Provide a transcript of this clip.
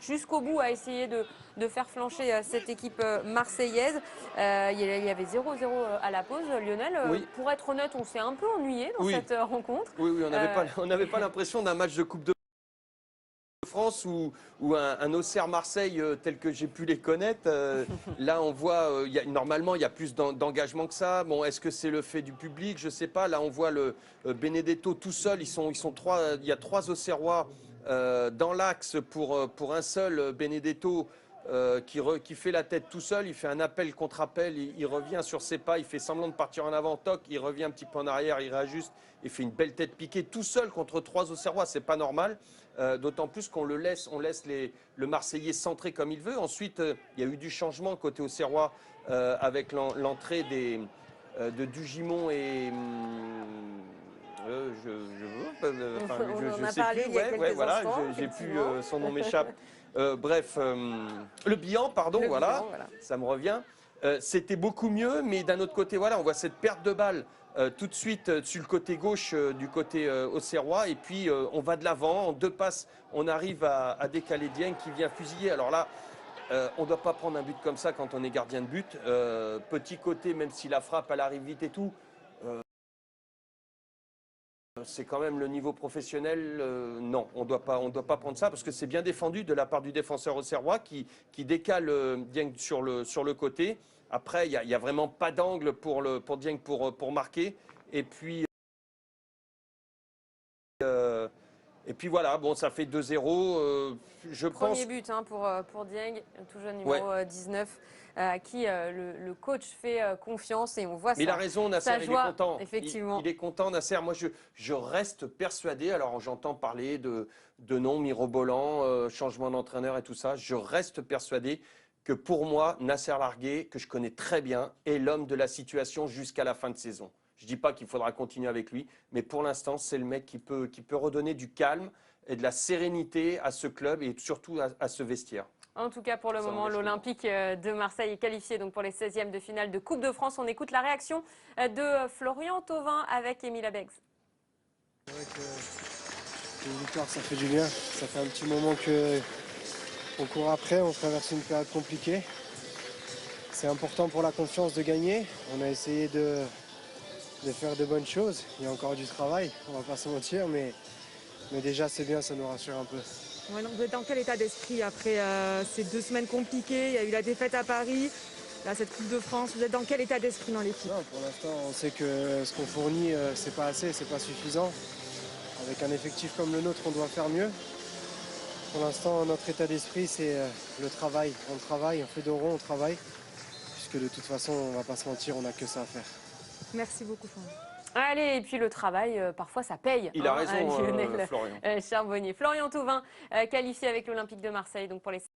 jusqu'au bout à essayer de faire flancher cette équipe marseillaise. Il y avait 0-0 à la pause. Lionel, Oui, pour être honnête, on s'est un peu ennuyé dans oui, cette rencontre. oui, on n'avait pas, Euh, on n'avait pas l'impression d'un match de Coupe de France ou un Auxerre-Marseille tel que j'ai pu les connaître. Là, on voit, normalement, il y a plus d'engagement que ça. Bon, est-ce que c'est le fait du public? Je ne sais pas. Là, on voit le Benedetto tout seul. Ils sont trois. Il y a trois Auxerrois dans l'axe pour un seul Benedetto qui fait la tête tout seul. Il fait un appel contre appel. Il revient sur ses pas. Il fait semblant de partir en avant. Toc. Il revient un petit peu en arrière. Il réajuste. Il fait une belle tête piquée tout seul contre trois Auxerrois. C'est pas normal. D'autant plus qu'on on laisse le Marseillais centrer comme il veut. Ensuite, il y a eu du changement côté Auxerrois avec l'entrée de Dugimon et on en a sais parlé plus. il y a Ouais, quelques voilà, instants, j'ai plus effectivement. son nom m'échappe. Bref, le bilan, pardon, Le voilà, bilan, voilà. ça me revient. C'était beaucoup mieux, mais d'un autre côté, voilà, on voit cette perte de balle tout de suite sur le côté gauche du côté auxerrois, et puis on va de l'avant, en deux passes, on arrive à décaler Dieng qui vient fusiller. Alors là, on ne doit pas prendre un but comme ça quand on est gardien de but. Petit côté, même si la frappe, elle arrive vite et tout, c'est quand même le niveau professionnel. Non, on doit pas prendre ça parce que c'est bien défendu de la part du défenseur auxerrois qui décale Dieng sur le côté. Après, il y a vraiment pas d'angle pour Dieng pour marquer. Et puis, voilà, bon, ça fait 2-0. Je Premier pense. but pour Dieng, tout jeune Ouais. numéro 19, à qui le coach fait confiance et on voit Mais il a ça, raison, Nasser, sa il est joie, content. effectivement. Il est content, Nasser. Moi, je reste persuadé, alors j'entends parler de noms mirobolants, changement d'entraîneur et tout ça. Je reste persuadé que pour moi, Nasser Largué, que je connais très bien, est l'homme de la situation jusqu'à la fin de saison. Je ne dis pas qu'il faudra continuer avec lui, mais pour l'instant, c'est le mec qui peut redonner du calme et de la sérénité à ce club et surtout à ce vestiaire. En tout cas, pour le Ça moment, n'engage que moi. l'Olympique de Marseille est qualifié donc pour les 16e de finale de Coupe de France. On écoute la réaction de Florian Thauvin avec Émile Abex. C'est vrai que une victoire, ça fait du bien. Ça fait un petit moment qu'on court après, on traverse une période compliquée. C'est important pour la confiance de gagner. On a essayé de faire de bonnes choses. Il y a encore du travail, on va pas se mentir, mais déjà c'est bien, ça nous rassure un peu. Ouais, donc vous êtes dans quel état d'esprit après ces 2 semaines compliquées? Il y a eu la défaite à Paris, là cette Coupe de France. Vous êtes dans quel état d'esprit dans l'équipe? Non, pour l'instant, on sait que ce qu'on fournit, c'est pas assez, c'est pas suffisant. Avec un effectif comme le nôtre, on doit faire mieux. Pour l'instant, notre état d'esprit, c'est le travail. On travaille, on fait de rond, on travaille. Puisque de toute façon, on va pas se mentir, on n'a que ça à faire. Merci beaucoup, Florian. Allez, et puis le travail, parfois ça paye. Il a raison, Lionel Florian. Charbonnier. Florian Thauvin, qualifié avec l'Olympique de Marseille donc pour les